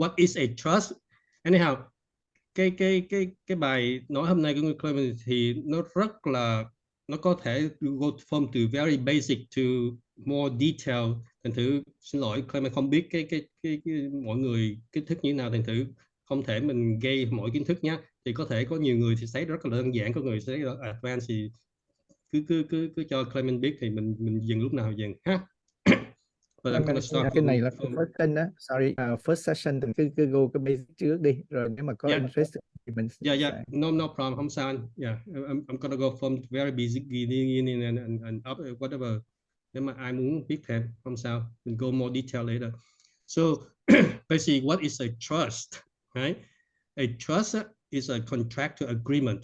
what is a trust? Anyhow, cái bài nói hôm nay của người Clement thì nó rất là, nó có thể go from từ very basic to more detail. Thành thử xin lỗi Clement không biết cái mọi người kiến thức như thế nào, thành thử không thể mình gây mọi kiến thức nhé. Thì có thể có nhiều người thì thấy rất là đơn giản, có người thấy rất advanced, thì cứ cho Clement biết thì mình dừng lúc nào dừng ha. But I'm gonna start cái này là first thing đó, sorry, first session thì cứ go cái basic trước đi, rồi nếu mà có interest thì mình sẽ... no problem, không sao anh. I'm gonna go from very basic beginning and up whatever. Nếu mà ai muốn biết thêm không sao, mình go more detail later. So basically, what is a trust, right? A trust is a contractual agreement.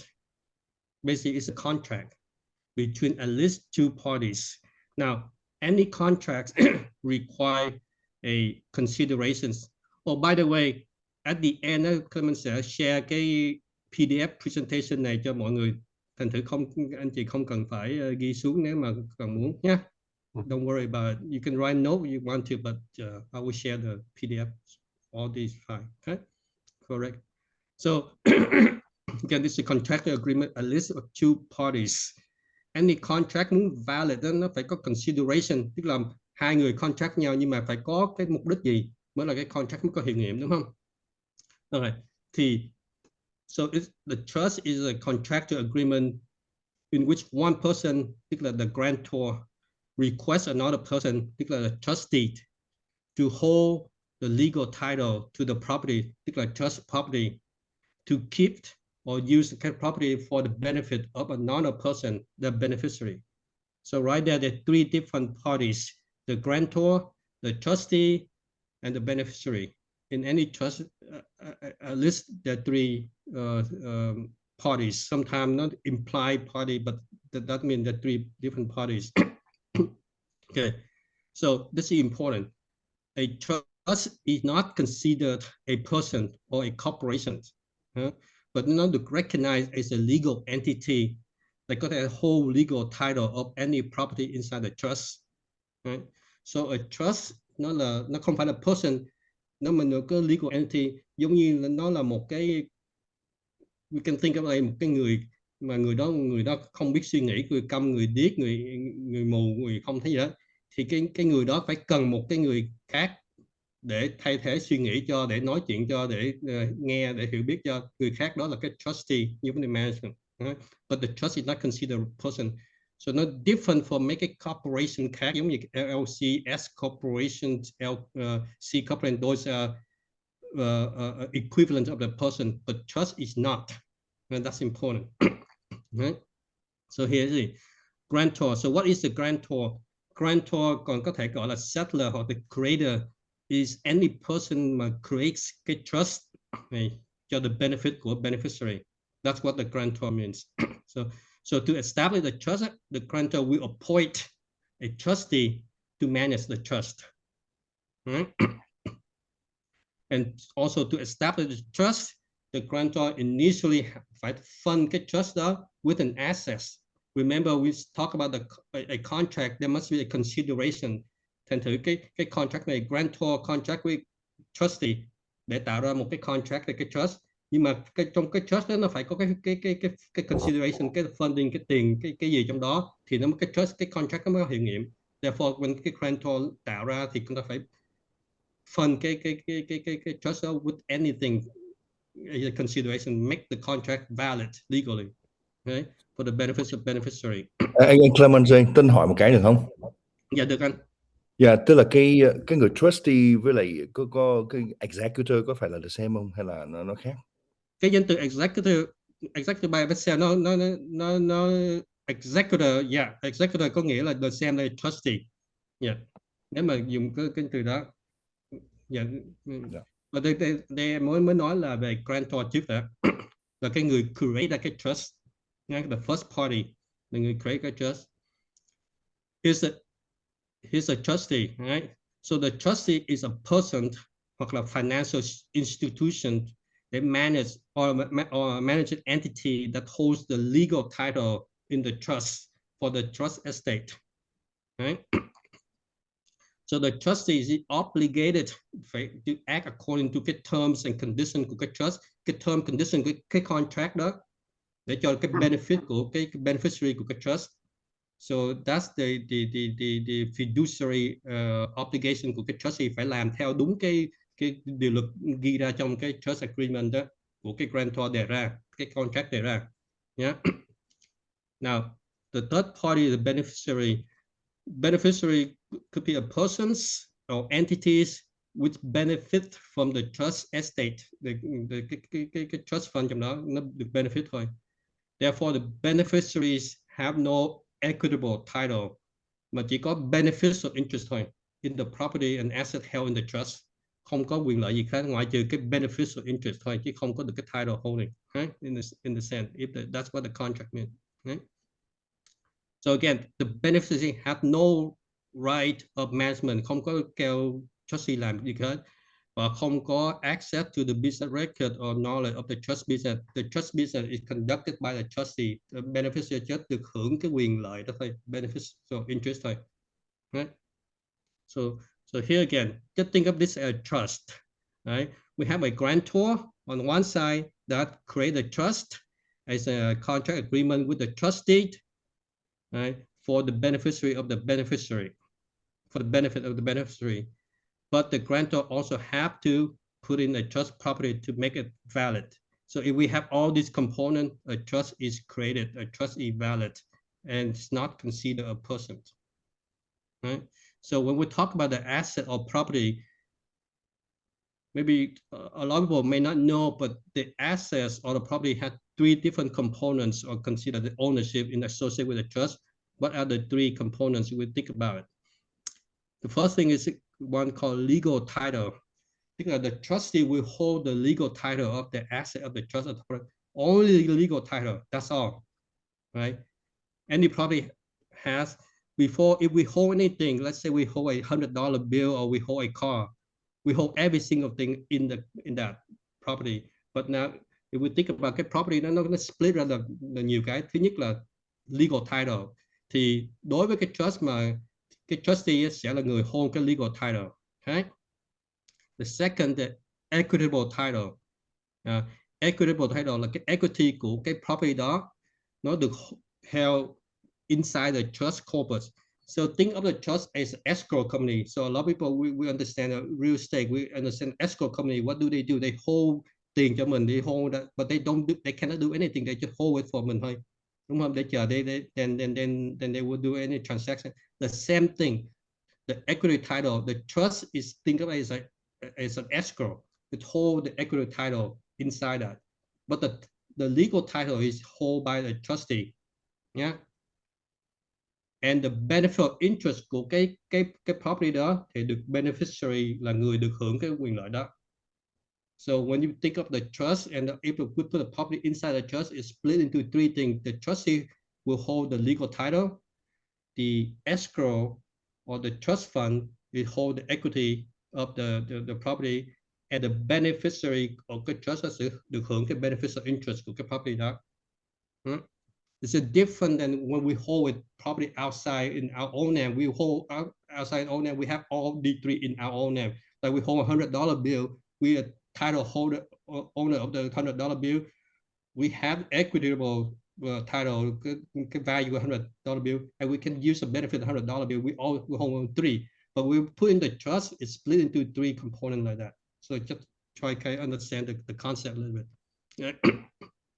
Basically, it's a contract between at least two parties. Now, any contracts require a considerations. Oh, by the way, at the end, Clement sẽ share cái PDF presentation này cho mọi người. Thành thử không, anh chị không cần phải ghi xuống nếu mà cần muốn nhé. Don't worry about it. You can write note you want to, but I will share the PDF. All these fine. Okay, correct. So again, this is a contractual agreement, at least of two parties. Any contract muốn valid đó, nó phải có consideration, tức là hai người contract nhau nhưng mà phải có cái mục đích gì mới là cái contract mới có hiệu nghiệm, đúng không? Okay. Thì so the trust is a contractual agreement in which one person, tức là the grantor, requests another person, tức là the trustee, to hold the legal title to the property, tức là trust property, to keep or use the property for the benefit of another person, the beneficiary. So right there are three different parties: the grantor, the trustee, and the beneficiary. In any trust, at least there are three parties. Sometimes not implied party, but that means there are three different parties. Okay, so this is important. A trust is not considered a person or a corporation, but not recognized as a legal entity that got a whole legal title of any property inside the trust. Right? So a trust nó không phải là person, nó mình được cái legal entity, giống như là nó là một cái, we can think of like một cái người mà người đó không biết suy nghĩ, người câm, người điếc, người mù, người không thấy gì đó, thì cái người đó phải cần một cái người khác để thay thế suy nghĩ cho, để nói chuyện cho, để nghe, để hiểu biết cho người khác. Đó là cái trustee như vấn đề management. But the trust is not considered a person. So nó different from mấy cái corporation khác, giống như LLC, S corporation, C corporation, those are equivalent of the person, but trust is not. And that's important. Right? So here's the grantor. So what is the grantor? Grantor còn có thể gọi là settler hoặc the creator, is any person mà creates cái trust này cho the benefit của beneficiary. That's what the grantor means. So to establish the trust, the grantor will appoint a trustee to manage the trust. Right? And also to establish the trust, the grantor initially phải fund cái trust đó with an assets. Remember we talk about a contract, there must be a consideration. Thành thử cái contract này, grantor contract with trustee, để tạo ra một cái contract về cái trust. Nhưng mà trong cái trust đó nó phải có cái consideration, cái funding, cái tiền, cái gì trong đó thì nó mới cái trust, cái contract nó mới có hiệu nghiệm. Therefore when cái grantor tạo ra thì chúng ta phải fund cái trust đó with anything, a consideration, make the contract valid legally, right? For the benefits of beneficiary. Anh Clement ơi, Tân hỏi một cái được không? Dạ được anh. Dạ, tức là cái người trustee với lại có cái executor có phải là the same không, hay là nó khác? Cái danh từ executor by itself nó executor, executor có nghĩa là the same like trustee. Nếu mà dùng cái từ đó. Và đây mới nói là về grantor trước đã. Là cái người create ra cái trust, the first party, là người create cái trust. Here's a trustee, right? So the trustee is a person hoặc là financial institution that manage or managing entity that holds the legal title in the trust for the trust estate, right? So the trustee is obligated to act according to cái terms and conditions của cái trust, cái term condition của cái contract đó, để cho cái benefit của cái beneficiary của cái trust. So that's the fiduciary obligation của cái trustee, phải làm theo đúng cái điều luật ghi ra trong cái trust agreement đó của cái grantor đề ra, cái contract đề ra. Yeah. Now the third party, the beneficiary. Beneficiary could be a persons or entities which benefit from the trust estate. The trust fund trong đó nó được benefit thôi. Therefore, the beneficiaries have no equitable title, mà chỉ có beneficial interest thôi in the property and asset held in the trust. Không có quyền lợi gì khác ngoại trừ cái beneficial interest thôi, chứ không có được cái title holding. Right? In the sense, that's what the contract means. Right? So again, the beneficiary have no right of management, không có kêu trustee làm gì hết, và không có access to the business record or knowledge of the trust business. The trust business is conducted by the trustee. The beneficiary just được hưởng cái quyền lợi đó thôi, beneficial interest thôi. Right? So here again, just think of this as a trust. Right? We have a grantor on one side that create a trust as a contract agreement with the trustee. Right, for the beneficiary of the beneficiary, for the benefit of the beneficiary. But the grantor also have to put in a trust property to make it valid. So if we have all these components, a trust is created, a trust is valid, and it's not considered a person. Right? So when we talk about the asset or property, maybe a lot of people may not know, but the assets or the property have 3 different components or consider the ownership in associated with the trust. What are the 3 components we think about it? The first thing is one called legal title. Think of the trustee will hold the legal title of the asset of the trust, only the legal title, that's all, right? Any property has, before, if we hold anything, let's say we hold a $100 bill or we hold a car, we hold every single thing in that property. But now, if we think about cái property nó split ra là nhiều cái. Thứ nhất là legal title. Thì đối với cái trust mà cái trustee sẽ là người hold cái legal title. Okay? The second, the equitable title. Equitable title là cái equity của cái property đó nó được held inside the trust corpus. So think of the trust as an escrow company. So a lot of people, we understand real estate, we understand escrow company. What do? They hold tiền cho mình, they hold that, but they cannot do anything. They just hold it for mình thôi. Đúng không? Để chờ, then they will do any transaction. The same thing, the equity title, the trust is, think of it as an escrow. It hold the equity title inside that. But the legal title is held by the trustee. Yeah. And the benefit interest của cái property đó thì được beneficiary là người được hưởng cái quyền lợi đó. So when you think of the trust and if we put the property inside the trust, it's split into 3 things. The trustee will hold the legal title, the escrow or the trust fund will hold the equity of the property, and the beneficiary of cái trust sẽ được hưởng cái beneficial interest của cái property đó. It's different than when we hold it property outside in our own name. We hold outside own name. We have all D3 in our own name. Like we hold $100 bill. We are title holder, owner of the $100 bill. We have equitable title, cái value of $100 bill, and we can use the benefit of $100 bill. We hold 3, but we put in the trust. It's split into 3 components like that. So just try to understand the concept a little bit.